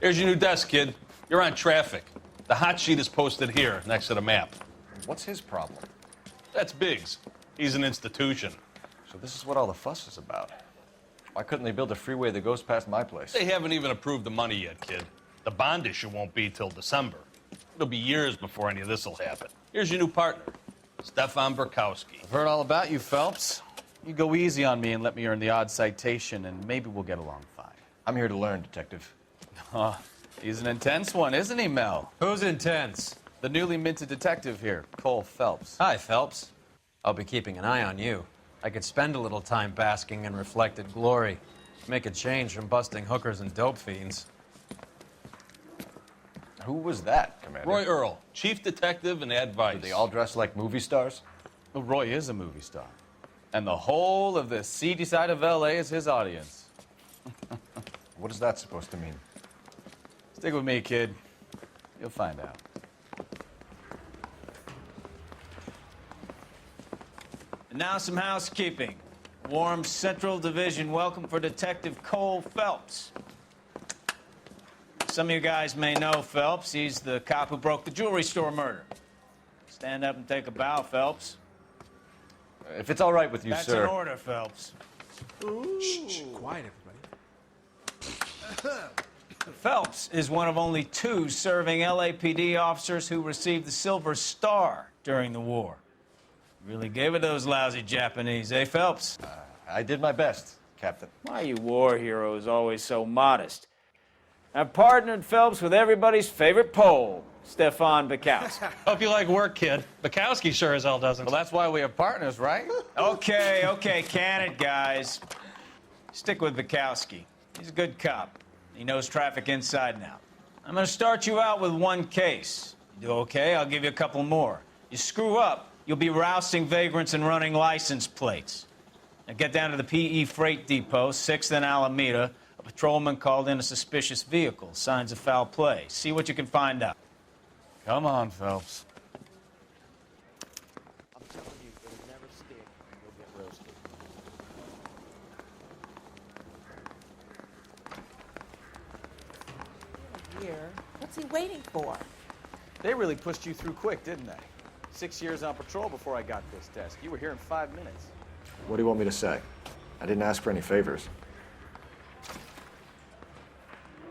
Here's your new desk, kid. You're on traffic. The hot sheet is posted here, next to the map. What's his problem? That's Biggs. He's an institution. So this is what all the fuss is about. Why couldn't they build a freeway that goes past my place? They haven't even approved the money yet, kid. The bond issue won't be till December. It'll be years before any of this will happen. Here's your new partner, Stefan Burkowski. I've heard all about you, Phelps. You go easy on me and let me earn the odd citation, and maybe we'll get along fine. I'm here to learn, Detective. He's an intense one, isn't he, Mel? Who's intense? The newly minted detective here, Cole Phelps. Hi, Phelps. I'll be keeping an eye on you. I could spend a little time basking in reflected glory. Make a change from busting hookers and dope fiends. Who was that, Commander? Roy Earl, chief detective and advice. Do they all dress like movie stars? Well, Roy is a movie star. And the whole of the seedy side of L.A. is his audience. What is that supposed to mean? Stick with me, kid. You'll find out. And now some housekeeping. Warm Central Division welcome for Detective Cole Phelps. Some of you guys may know Phelps. He's the cop who broke the jewelry store murder. Stand up and take a bow, Phelps. If it's all right with you, That's sir. an order, Phelps. Shh, quiet, everybody. Phelps is one of only 2 serving LAPD officers who received the Silver Star during the war. Really gave it those lousy Japanese, eh, Phelps? I did my best, Captain. Why are you war heroes always so modest? I've partnered Phelps with everybody's favorite Pole, Stefan Bukowski. Hope you like work, kid. Bukowski sure as hell doesn't. Well, that's why we have partners, right? Okay, can it, guys. Stick with Bukowski. He's a good cop. He knows traffic inside and out. I'm gonna start you out with 1 case. You do okay, I'll give you a couple more. You screw up, you'll be rousting vagrants and running license plates. Now get down to the PE Freight Depot, 6th and Alameda. A patrolman called in a suspicious vehicle. Signs of foul play. See what you can find out. Come on, Phelps. I'm telling you, it'll never stick and you'll get roasted. Here. What's he waiting for? They really pushed you through quick, didn't they? 6 years on patrol before I got this desk. You were here in 5 minutes. What do you want me to say? I didn't ask for any favors.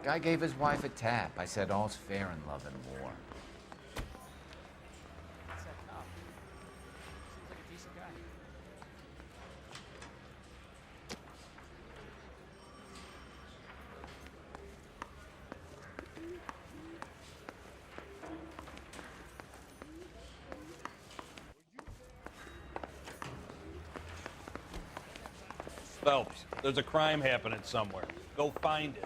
Guy gave his wife a tap. I said all's fair in love and war. Phelps, there's a crime happening somewhere. Go find it.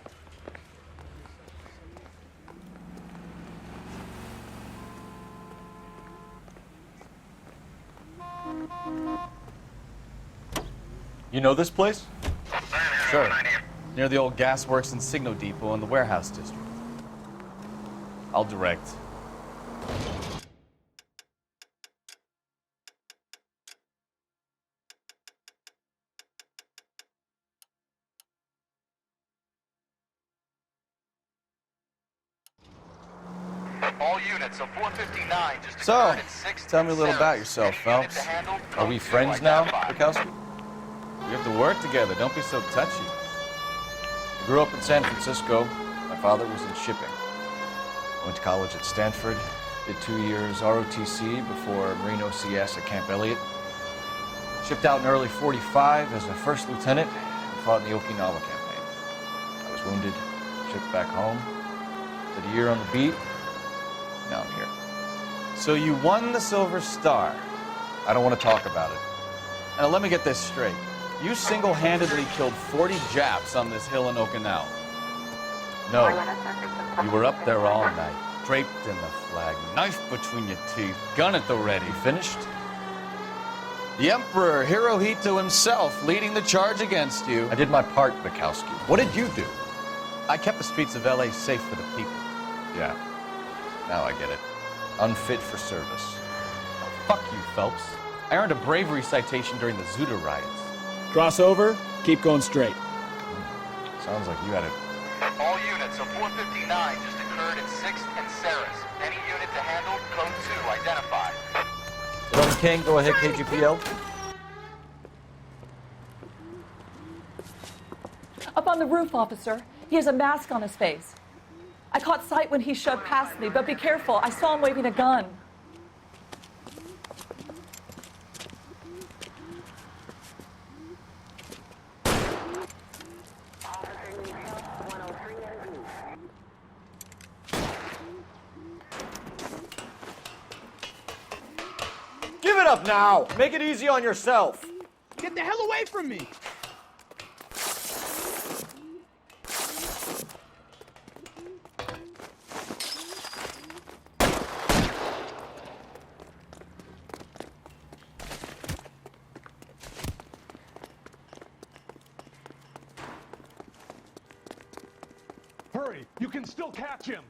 You know this place? Sure. Near the old gasworks and Signo Depot in the warehouse district. I'll direct. All units of 459 just So, occurred at 6 tell me a little about Sarah. yourself, Any unit Phelps. to handle? Are we Code friends 2 now, identified. Bukowski? We have to work together. Don't be so touchy. I grew up in San Francisco. My father was in shipping. I went to college at Stanford, did 2 years ROTC before Marine OCS at Camp Elliott. Shipped out in early '45 as a first lieutenant and fought in the Okinawa campaign. I was wounded, shipped back home, did a year on the beat. Now I'm here. So you won the Silver Star. I don't want to talk about it. Now let me get this straight. You single-handedly killed 40 Japs on this hill in Okinawa. No, You were up there all night, draped in the flag, knife between your teeth, gun at the ready. finished? The Emperor Hirohito himself leading the charge against you. I did my part, Bukowski. What did you do? I kept the streets of LA safe for the people. Yeah, now I get it. Unfit for service. Fuck you, Phelps. I earned a bravery citation during the Zuda riots. Cross over, keep going straight. Sounds like you had it. All units a 459 just occurred at 6th and Saris. Any unit to handle, code 2 identified. 11 King, go ahead, KGPL. Up on the roof, officer. He has a mask on his face. I caught sight when he shoved past me, but be careful. I saw him waving a gun. Give it up now! Make it easy on yourself! Get the hell away from me! Hurry! You can still catch him!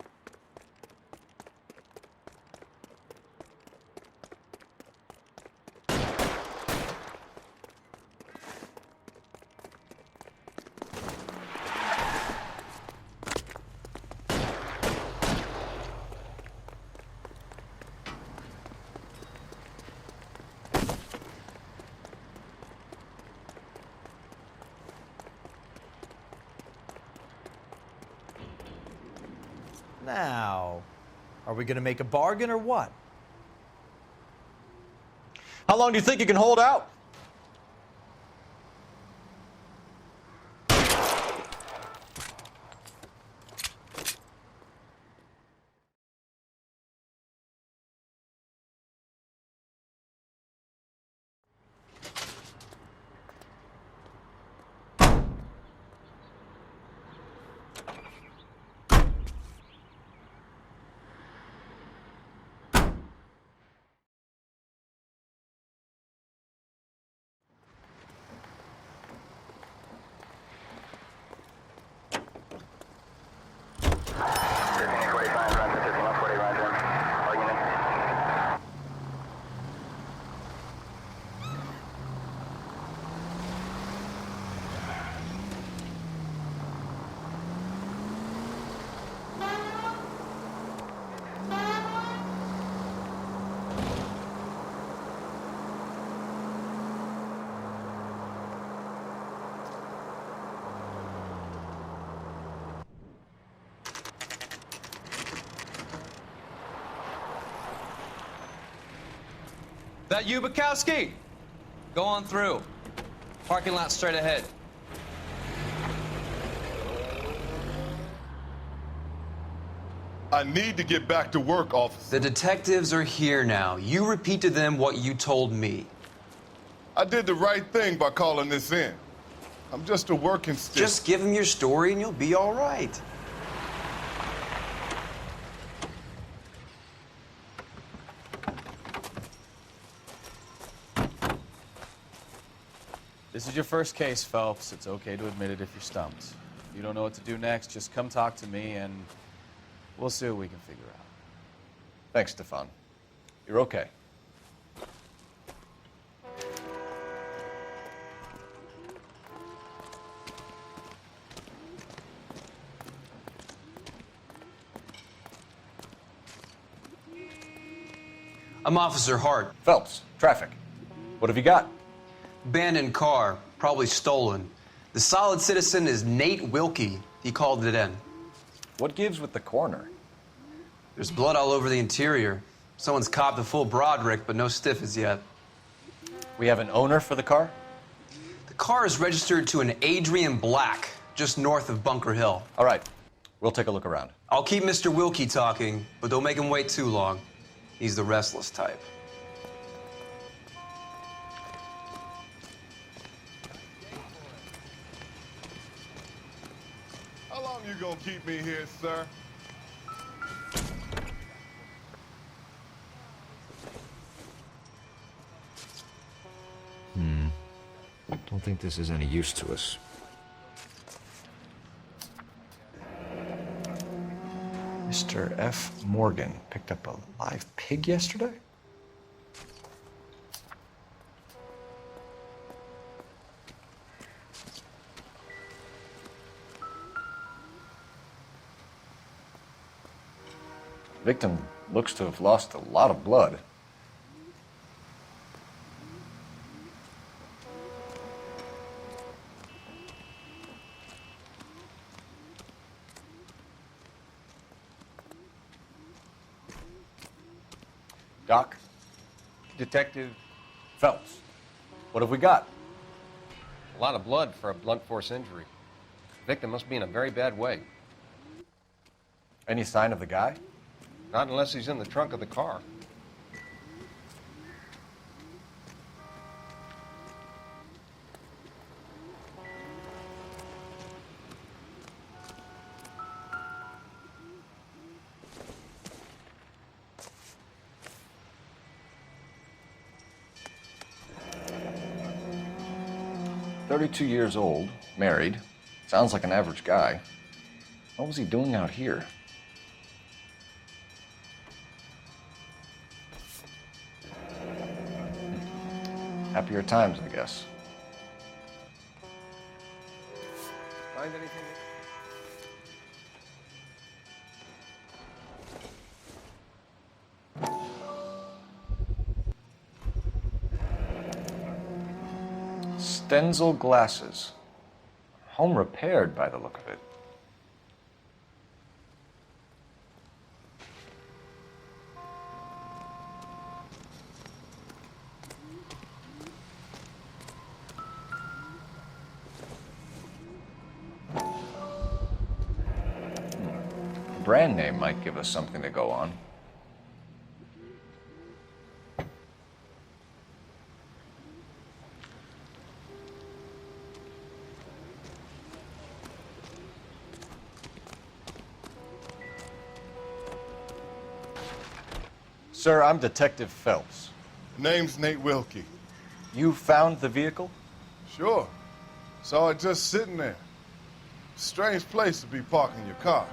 Now, are we gonna make a bargain or what? How long do you think you can hold out? That you, Bukowski? Go on through. Parking lot straight ahead. I need to get back to work, officer. The detectives are here now. You repeat to them what you told me. I did the right thing by calling this in. I'm just a working stick. Just give them your story and you'll be all right. This is your first case, Phelps. It's okay to admit it if you're stumped. If you don't know what to do next, just come talk to me and we'll see what we can figure out. Thanks, Stefan. You're okay. I'm Officer Hart. Phelps, traffic. What have you got? Abandoned car, probably stolen. The solid citizen is Nate Wilkie. He called it in. What gives with the coroner? There's blood all over the interior. Someone's copped a full Broderick, but no stiff as yet. We have an owner for the car? The car is registered to an Adrian Black, just north of Bunker Hill. All right, we'll take a look around. I'll keep Mr. Wilkie talking, but don't make him wait too long. He's the restless type. How long you gonna keep me here, sir? Don't think this is any use to us. Mr. F. Morgan picked up a live pig yesterday? Victim looks to have lost a lot of blood. Doc? Detective, Phelps. What have we got? a lot of blood for a blunt force injury. Victim must be in a very bad way. Any sign of the guy? Not unless he's in the trunk of the car. "32 years old, married. Sounds like an average guy. What was he doing out here?" Happier times, I guess. Find anything? Stenzel glasses. Home repaired by the look of it. Brand name might give us something to go on. Sir, I'm Detective Phelps. Name's Nate Wilkie. You found the vehicle? Sure. Saw it just sitting there. Strange place to be parking your car.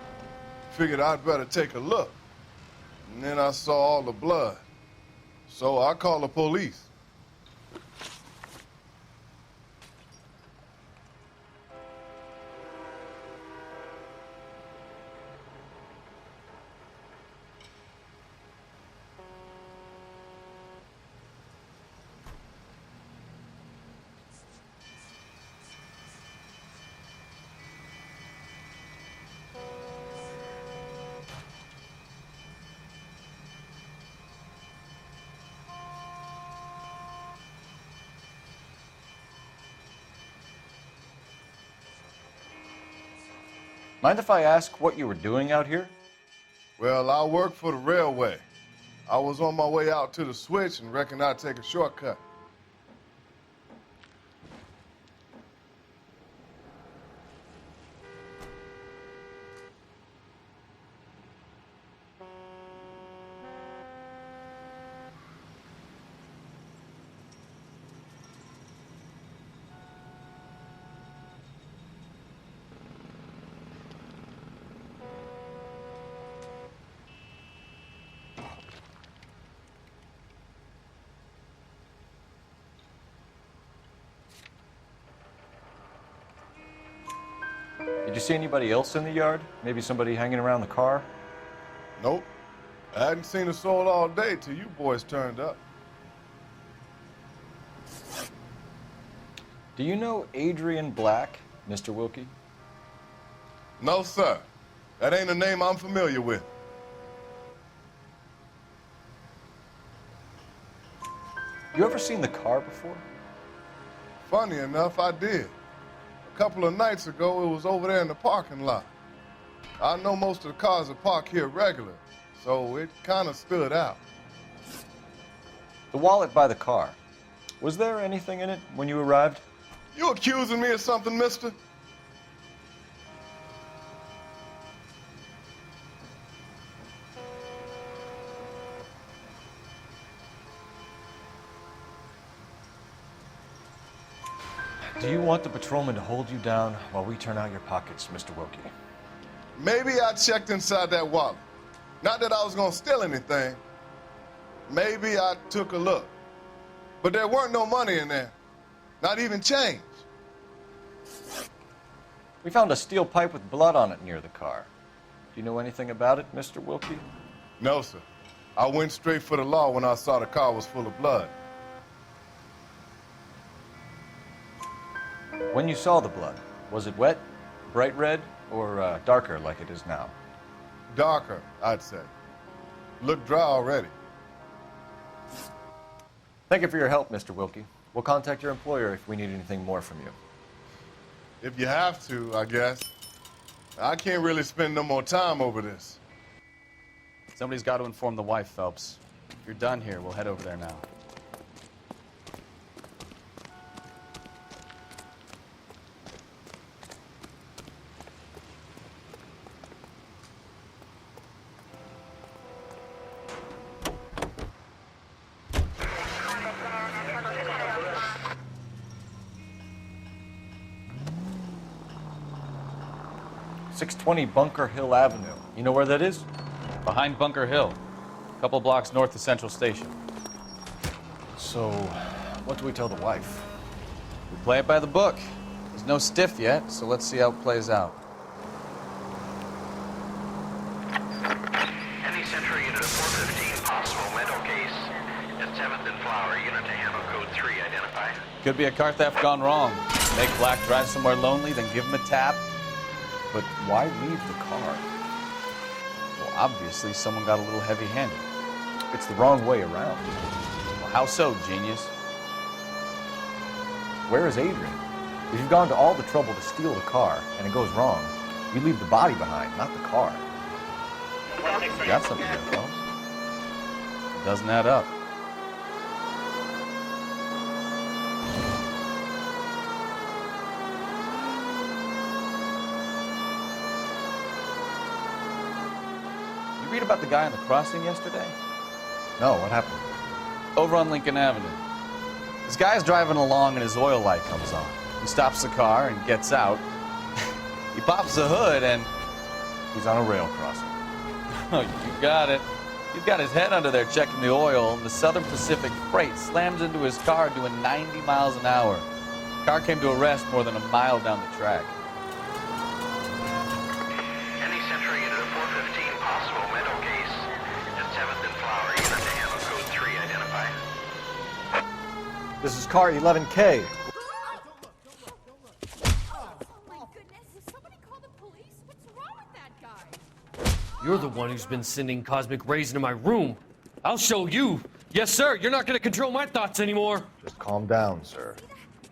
Figured I'd better take a look. And then I saw all the blood. So I called the police. Mind if I ask what you were doing out here? Well, I work for the railway. I was on my way out to the switch and reckoned I'd take a shortcut. Did you see anybody else in the yard? Maybe somebody hanging around the car? Nope. I hadn't seen a soul all day till you boys turned up. Do you know Adrian Black, Mr. Wilkie? No, sir. That ain't a name I'm familiar with. You ever seen the car before? Funny enough, I did. A couple of nights ago, it was over there in the parking lot. I know most of the cars are parked here regular, so it kind of stood out. The wallet by the car. Was there anything in it when you arrived? You accusing me of something, mister? Do you want the patrolman to hold you down while we turn out your pockets, Mr. Wilkie? Maybe I checked inside that wallet. Not that I was gonna steal anything. Maybe I took a look. But there weren't no money in there. Not even change. We found a steel pipe with blood on it near the car. Do you know anything about it, Mr. Wilkie? No, sir. I went straight for the law when I saw the car was full of blood. When you saw the blood, was it wet, bright red, or darker like it is now? Darker, I'd say. Looked dry already. Thank you for your help, Mr. Wilkie. We'll contact your employer if we need anything more from you. If you have to, I guess. I can't really spend no more time over this. Somebody's got to inform the wife, Phelps. If you're done here, we'll head over there now. .620 Bunker Hill Avenue. You know where that is? Behind Bunker Hill, a couple blocks north of Central Station. So, what do we tell the wife? We play it by the book. There's no stiff yet, so let's see how it plays out. Any Central unit of 415, possible mental case. At 7th and Flower, unit to handle code 3, identify. Could be a car theft gone wrong. Make Black drive somewhere lonely, then give him a tap. But why leave the car? Well, obviously, someone got a little heavy-handed. It's the wrong way around. Well, how so, genius? Where is Adrian? If you've gone to all the trouble to steal the car and it goes wrong, you leave the body behind, not the car. You got something here, Phelps. It doesn't add up. You read about the guy on the crossing yesterday? No, what happened? Over on Lincoln Avenue. This guy's driving along and his oil light comes on. He stops the car and gets out. He pops the hood and... He's on a rail crossing. Oh, you got it. He's got his head under there checking the oil, and the Southern Pacific Freight slams into his car doing 90 miles an hour. The car came to a rest more than a mile down the track. Any Central unit of 415, possible mental case. At 7th and Flower, unit to handle code 3, identify. This is car 11K. You're the one who's been sending cosmic rays into my room. I'll show you. Yes, sir. You're not going to control my thoughts anymore. Just calm down, sir.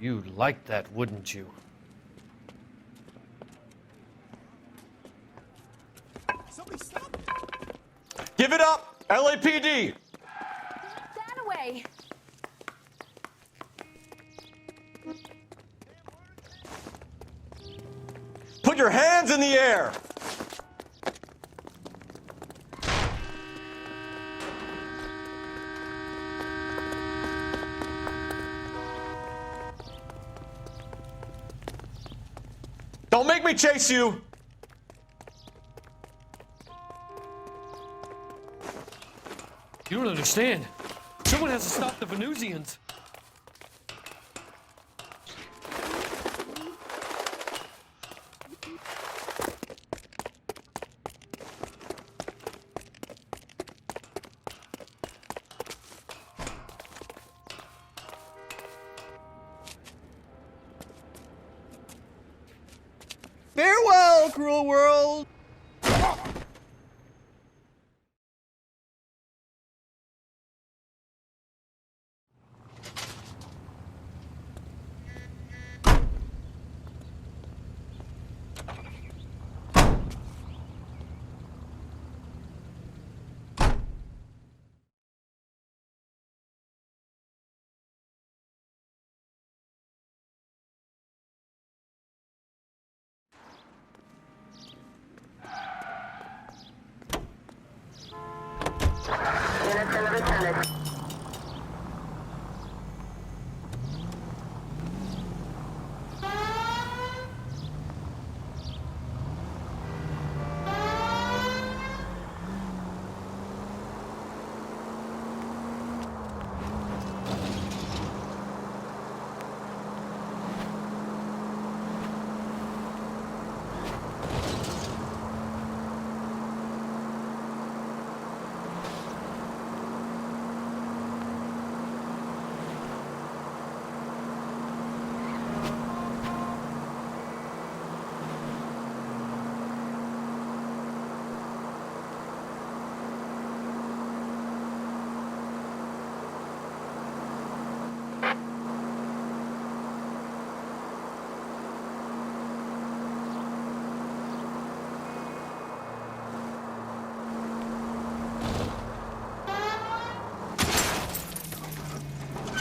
You'd like that, wouldn't you? Somebody stop! Give it up! LAPD! That away. Put your hands in the air! Don't make me chase you! You don't understand. Someone has to stop the Venusians. Farewell, cruel world!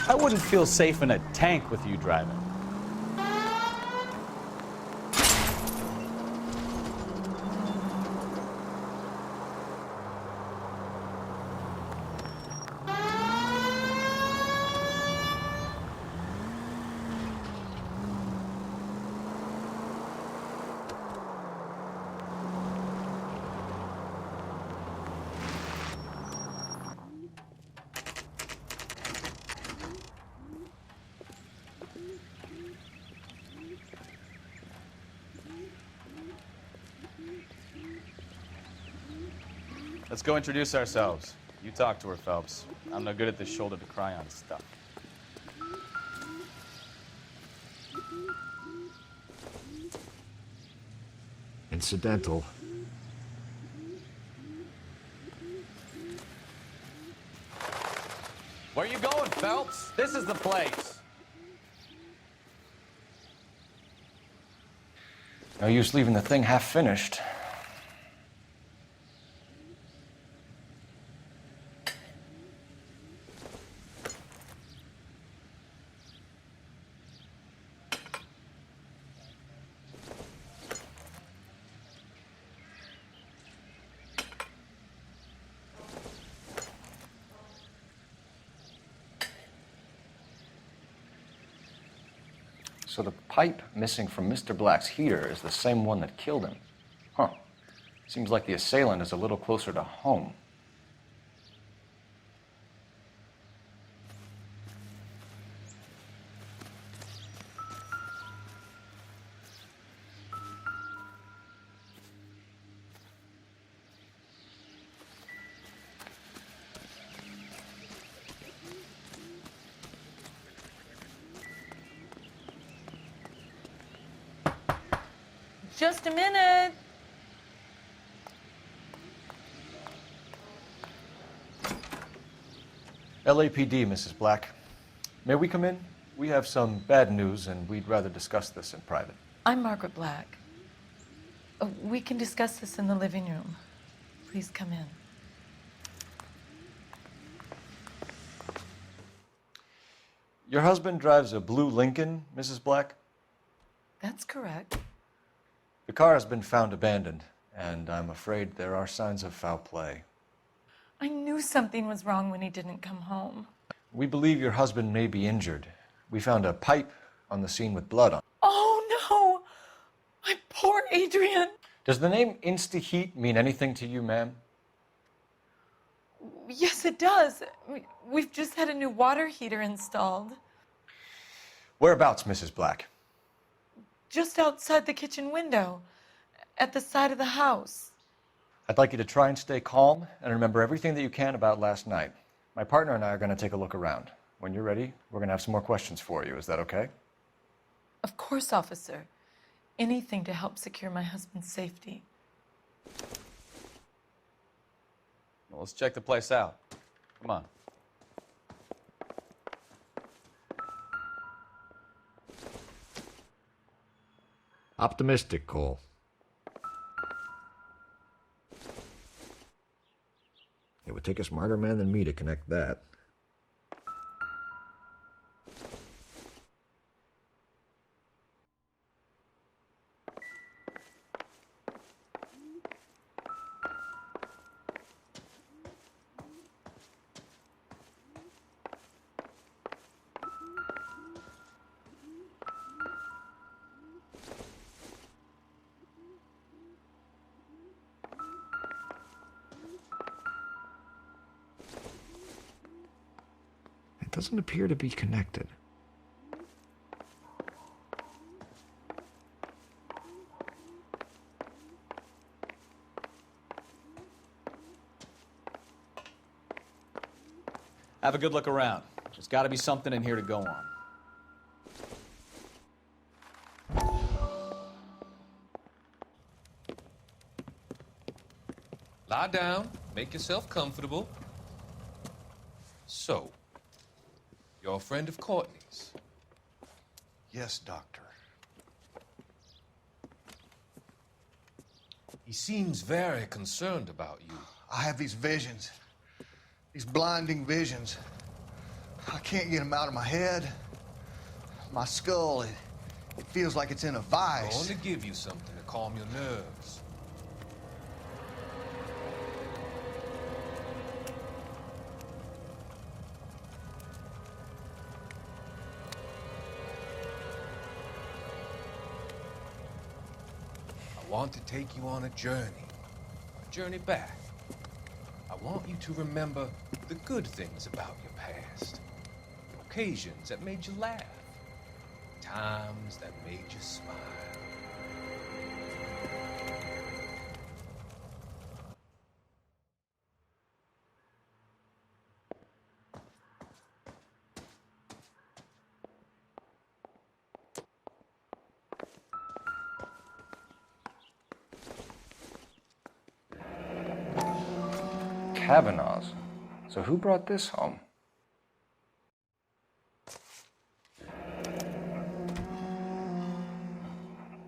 I wouldn't feel safe in a tank with you driving. Let's go introduce ourselves. You talk to her, Phelps. I'm no good at this shoulder to cry on stuff. Incidental. Where you going, Phelps? This is the place. No use leaving the thing half finished. So the pipe missing from Mr. Black's heater is the same one that killed him. Huh. Seems like the assailant is a little closer to home. Just a minute. LAPD, Mrs. Black. May we come in? We have some bad news, and we'd rather discuss this in private. I'm Margaret Black. We can discuss this in the living room. Please come in. Your husband drives a blue Lincoln, Mrs. Black? That's correct. The car has been found abandoned, and I'm afraid there are signs of foul play. I knew something was wrong when he didn't come home. We believe your husband may be injured. We found a pipe on the scene with blood on it. Oh, no! My poor Adrian! Does the name Insta-Heat mean anything to you, ma'am? Yes, it does. We've just had a new water heater installed. Whereabouts, Mrs. Black? Just outside the kitchen window, at the side of the house. I'd like you to try and stay calm and remember everything that you can about last night. My partner and I are going to take a look around. When you're ready, we're going to have some more questions for you. Is that okay? Of course, officer. Anything to help secure my husband's safety. Well, let's check the place out. Come on. Optimistic, Cole. It would take a smarter man than me to connect that. It doesn't appear to be connected. Have a good look around. There's got to be something in here to go on. Lie down, make yourself comfortable. So, you're a friend of Courtney's? Yes, Doctor. He seems very concerned about you. I have these visions, these blinding visions. I can't get them out of my head. My skull, it feels like it's in a vice. I want to give you something to calm your nerves. I want to take you on a journey back. I want you to remember the good things about your past. Occasions that made you laugh. Times that made you smile. Kavanaugh's. So who brought this home?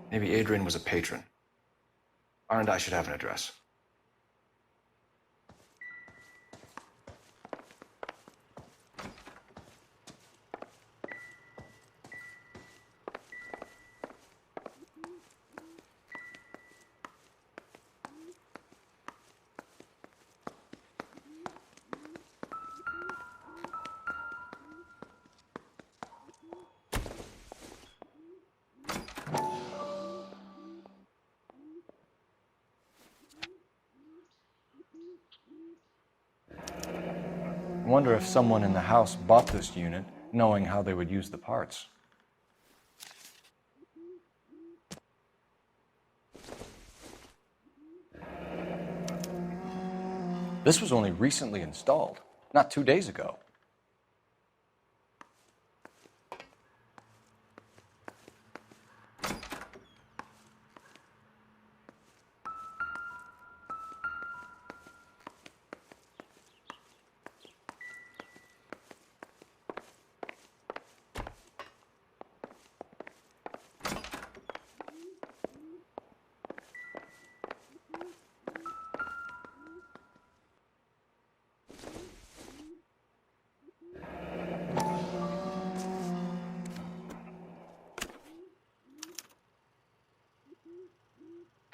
Maybe Adrian was a patron. R&I should have an address. I wonder if someone in the house bought this unit knowing how they would use the parts. This was only recently installed, not 2 days ago.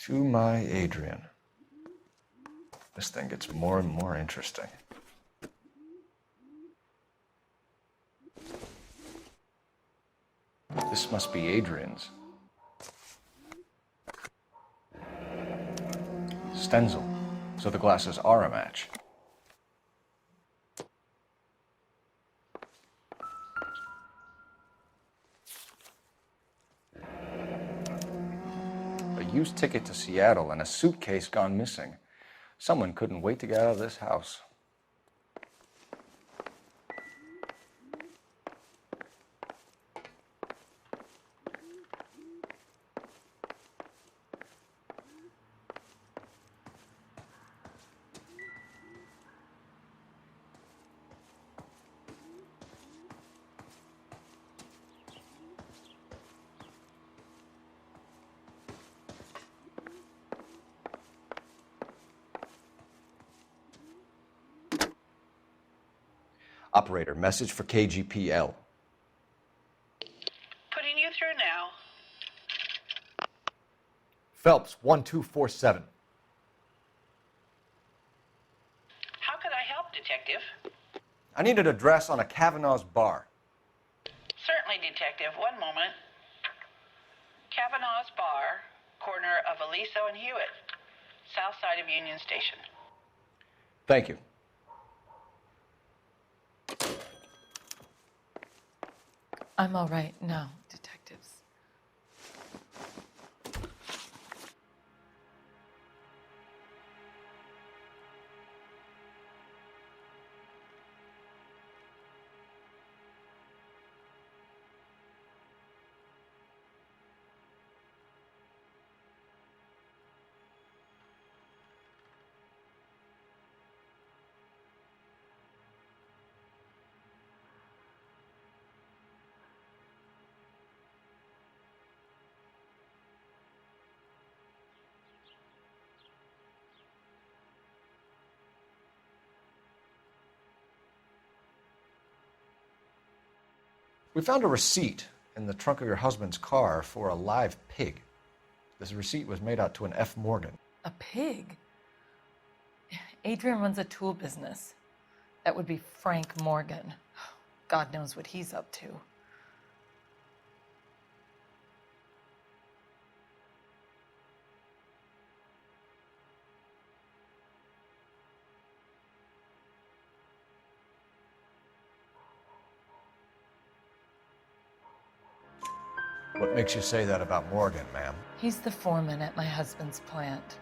To my Adrian. This thing gets more and more interesting. This must be Adrian's. Stencil, so the glasses are a match. A used ticket to Seattle and a suitcase gone missing. Someone couldn't wait to get out of this house. Operator, message for KGPL. Putting you through now. Phelps, 1247. How could I help, Detective? I need an address on a Kavanaugh's bar. Certainly, Detective. One moment. Kavanaugh's Bar, corner of Aliso and Hewitt, south side of Union Station. Thank you. I'm all right now, detectives. We found a receipt in the trunk of your husband's car for a live pig. This receipt was made out to an F. Morgan. A pig? Adrian runs a tool business. That would be Frank Morgan. God knows what he's up to. What makes you say that about Morgan, ma'am? He's the foreman at my husband's plant.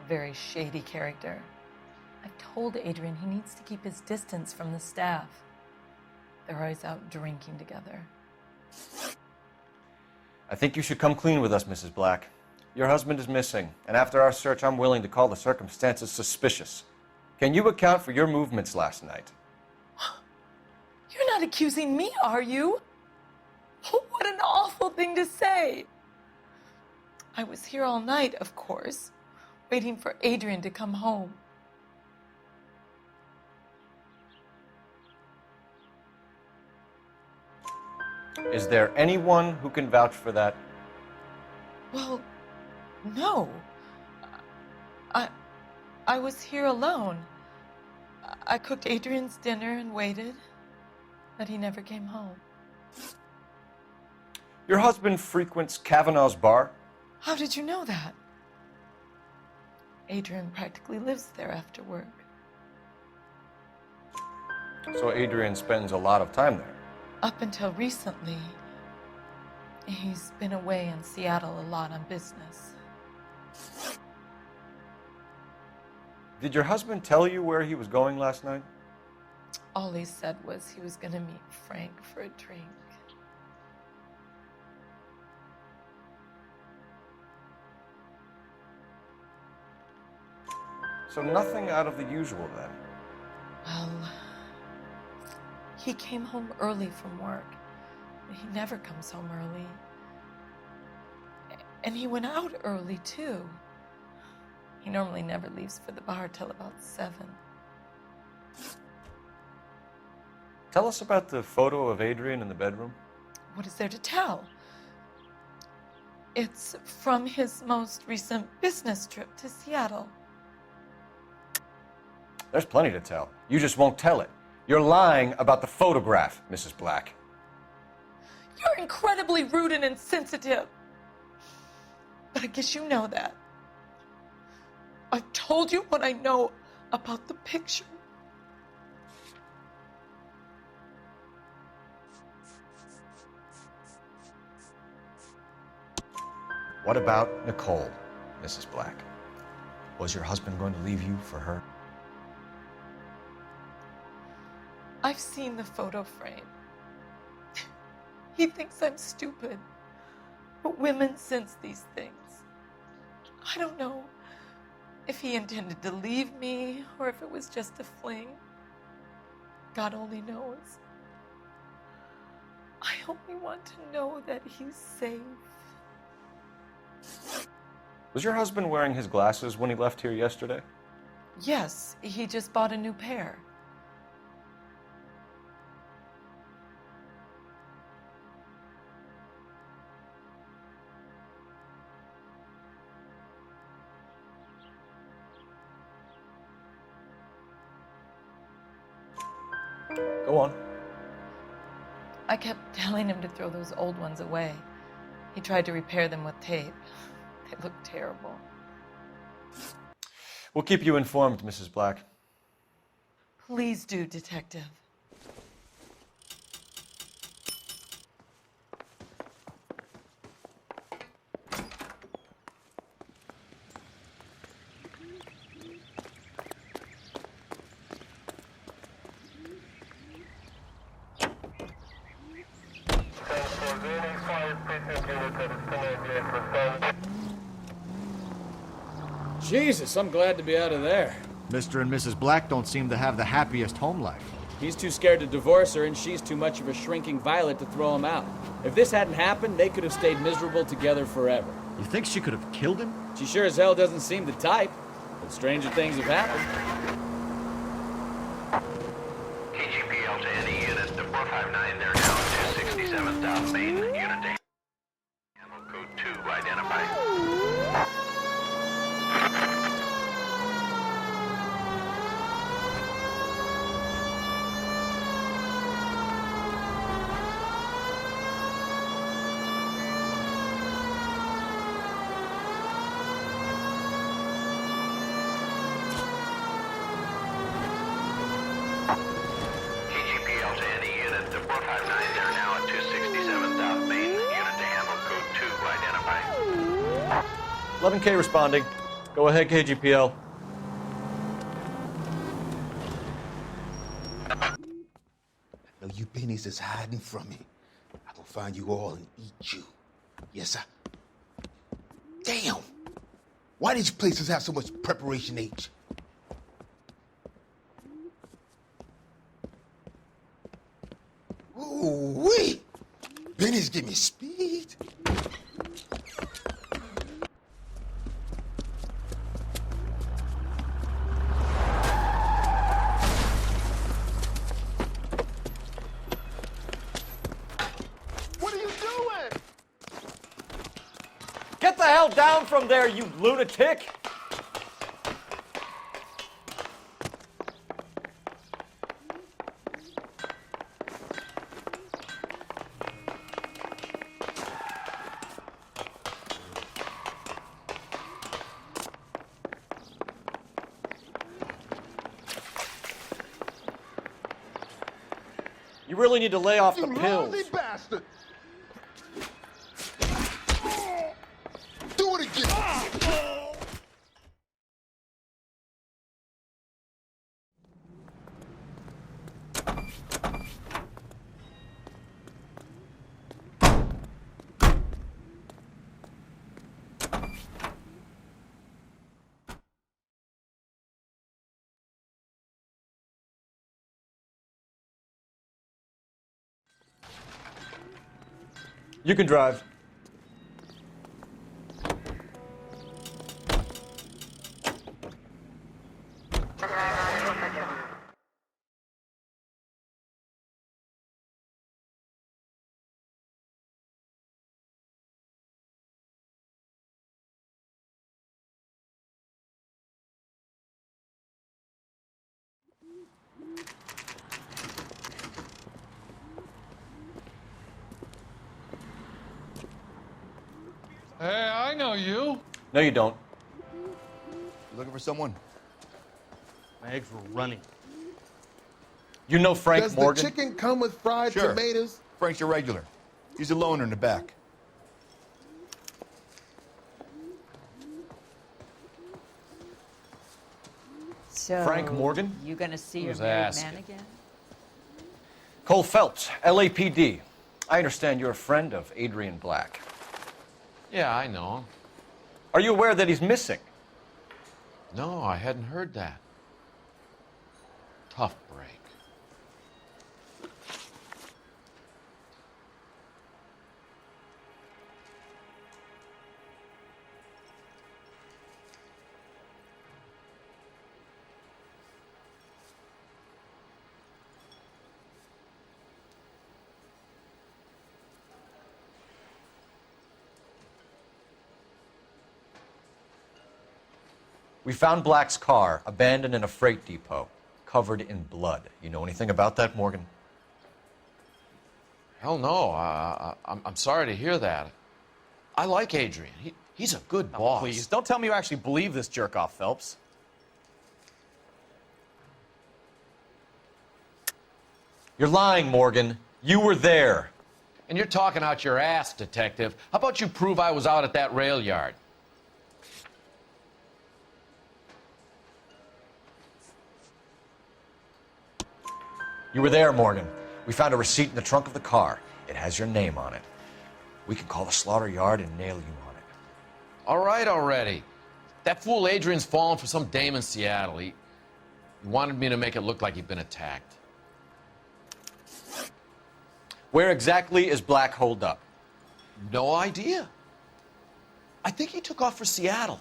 A very shady character. I've told Adrian he needs to keep his distance from the staff. They're always out drinking together. I think you should come clean with us, Mrs. Black. Your husband is missing, and after our search, I'm willing to call the circumstances suspicious. Can you account for your movements last night? You're not accusing me, are you? What an awful thing to say. I was here all night, of course, waiting for Adrian to come home. Is there anyone who can vouch for that? Well, no. I was here alone. I cooked Adrian's dinner and waited, but he never came home. Your husband frequents Kavanaugh's bar? How did you know that? Adrian practically lives there after work. So Adrian spends a lot of time there? Up until recently, he's been away in Seattle a lot on business. Did your husband tell you where he was going last night? All he said was he was going to meet Frank for a drink. So nothing out of the usual then? Well, he came home early from work. He never comes home early. And he went out early, too. He normally never leaves for the bar till about 7. Tell us about the photo of Adrian in the bedroom. What is there to tell? It's from his most recent business trip to Seattle. There's plenty to tell. You just won't tell it. You're lying about the photograph, Mrs. Black. You're incredibly rude and insensitive. But I guess you know that. I've told you what I know about the picture. What about Nicole, Mrs. Black? Was your husband going to leave you for her? I've seen the photo frame. He thinks I'm stupid. But women sense these things. I don't know if he intended to leave me or if it was just a fling. God only knows. I only want to know that he's safe. Was your husband wearing his glasses when he left here yesterday? Yes, he just bought a new pair. Go on. I kept telling him to throw those old ones away. He tried to repair them with tape. They look terrible. We'll keep you informed, Mrs. Black. Please do, Detective. Jesus, I'm glad to be out of there. Mr. and Mrs. Black don't seem to have the happiest home life. He's too scared to divorce her, and she's too much of a shrinking violet to throw him out. If this hadn't happened, they could have stayed miserable together forever. You think she could have killed him? She sure as hell doesn't seem the type, but stranger things have happened. KGPL to any unit, the 459, they're down to 67 South Main. Unit to handle code 2 identified. KGPL to any unit. The 459 are now at 267 South Main. Unit to handle code 2 identified. 11K responding. Go ahead, KGPL. Now you pennies is hiding from me. I gonna find you all and eat you. Yes, sir. Damn! Why these places have so much preparation H? Ooh, wee! Pennies give me speed. What are you doing? Get the hell down from there, you lunatic! You really need to lay off the You pills. lousy bastard! Do it again! You can drive. Hey, I know you. No, you don't. You looking for someone? My eggs were running. You know Frank Does Morgan? the chicken come with fried tomatoes? Frank's your regular. He's a loner in the back. So, Frank Morgan? You gonna see your Who's married asking? man again? Cole Phelps, LAPD. I understand you're a friend of Adrian Black. Yeah, I know him. Are you aware that he's missing? No, I hadn't heard that. Tough break. We found Black's car abandoned in a freight depot, covered in blood. You know anything about that, Morgan? Hell no. I'm sorry to hear that. I like Adrian. He's a good boss. Please, don't tell me you actually believe this jerk-off, Phelps. You're lying, Morgan. You were there. And you're talking out your ass, detective. How about you prove I was out at that rail yard? You were there, Morgan. We found a receipt in the trunk of the car. It has your name on it. We can call the slaughter yard and nail you on it. All right already. That fool Adrian's fallen for some dame in Seattle. He wanted me to make it look like he'd been attacked. Where exactly is Black holed up? No idea. I think he took off for Seattle.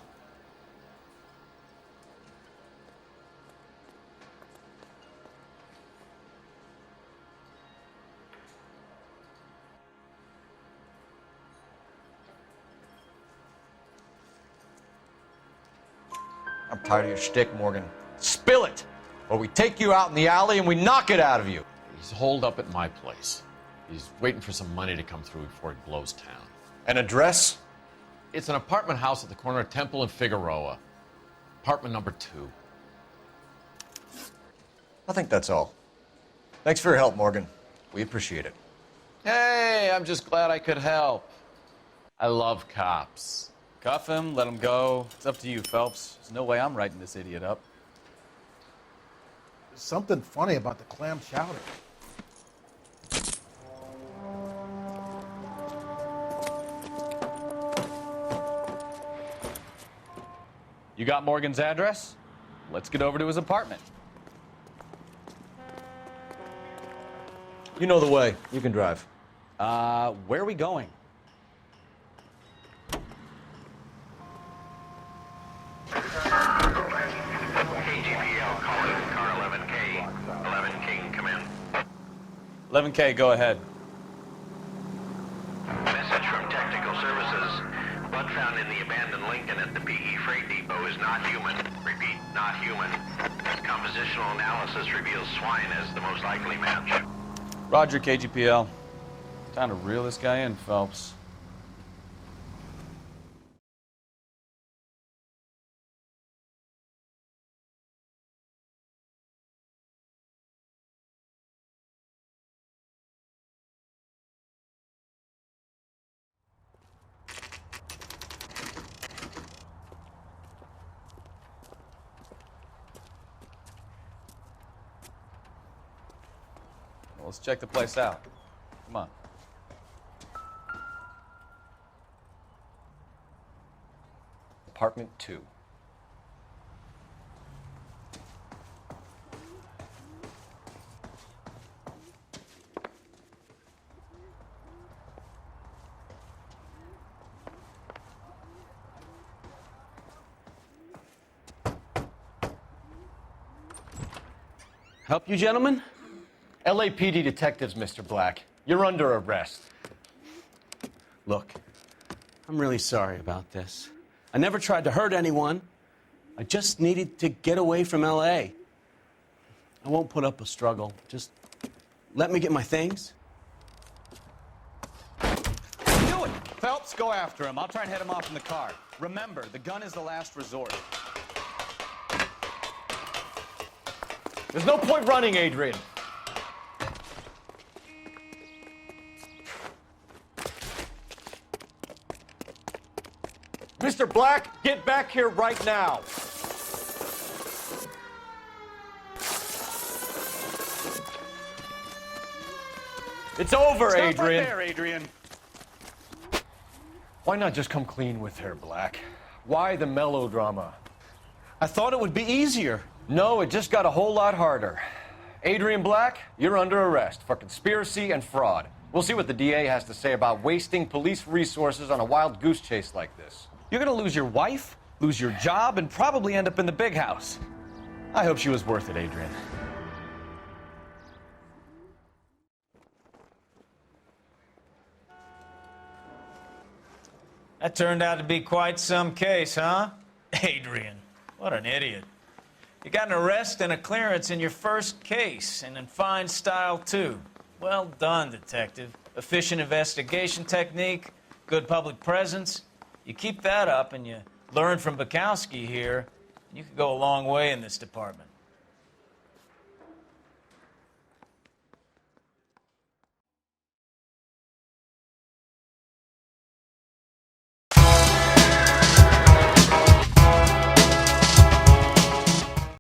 I'm tired of your shtick, Morgan. Spill it, or we take you out in the alley and we knock it out of you. He's holed up at my place. He's waiting for some money to come through before he blows town. An address? It's an apartment house at the corner of Temple and Figueroa. Apartment number 2. I think that's all. Thanks for your help, Morgan. We appreciate it. Hey, I'm just glad I could help. I love cops. Cuff him, let him go. It's up to you, Phelps. There's no way I'm writing this idiot up. There's something funny about the clam chowder. You got Morgan's address? Let's get over to his apartment. You know the way. You can drive. Where are we going? KGPL calling car 11K. 11 King, come in. 11K, go ahead. Message from Technical Services. Blood found in the abandoned Lincoln at the PE Freight Depot is not human. Repeat, not human. Compositional analysis reveals swine as the most likely match. Roger, KGPL. Time to reel this guy in, Phelps. Well, let's check the place out. Come on. Apartment 2. Help you, gentlemen? LAPD detectives, Mr. Black. You're under arrest. Look, I'm really sorry about this. I never tried to hurt anyone. I just needed to get away from L.A. I won't put up a struggle. Just let me get my things. Do it! Phelps, go after him. I'll try and head him off in the car. Remember, the gun is the last resort. There's no point running, Adrian. Mr. Black, get back here right now. It's over, Stop Adrian. right there, Adrian. Why not just come clean with her, Black? Why the melodrama? I thought it would be easier. No, it just got a whole lot harder. Adrian Black, you're under arrest for conspiracy and fraud. We'll see what the DA has to say about wasting police resources on a wild goose chase like this. You're gonna lose your wife, lose your job, and probably end up in the big house. I hope she was worth it, Adrian. That turned out to be quite some case, huh? Adrian, what an idiot. You got an arrest and a clearance in your first case, and in fine style, too. Well done, detective. Efficient investigation technique, good public presence. You keep that up and you learn from Bukowski here, and you could go a long way in this department.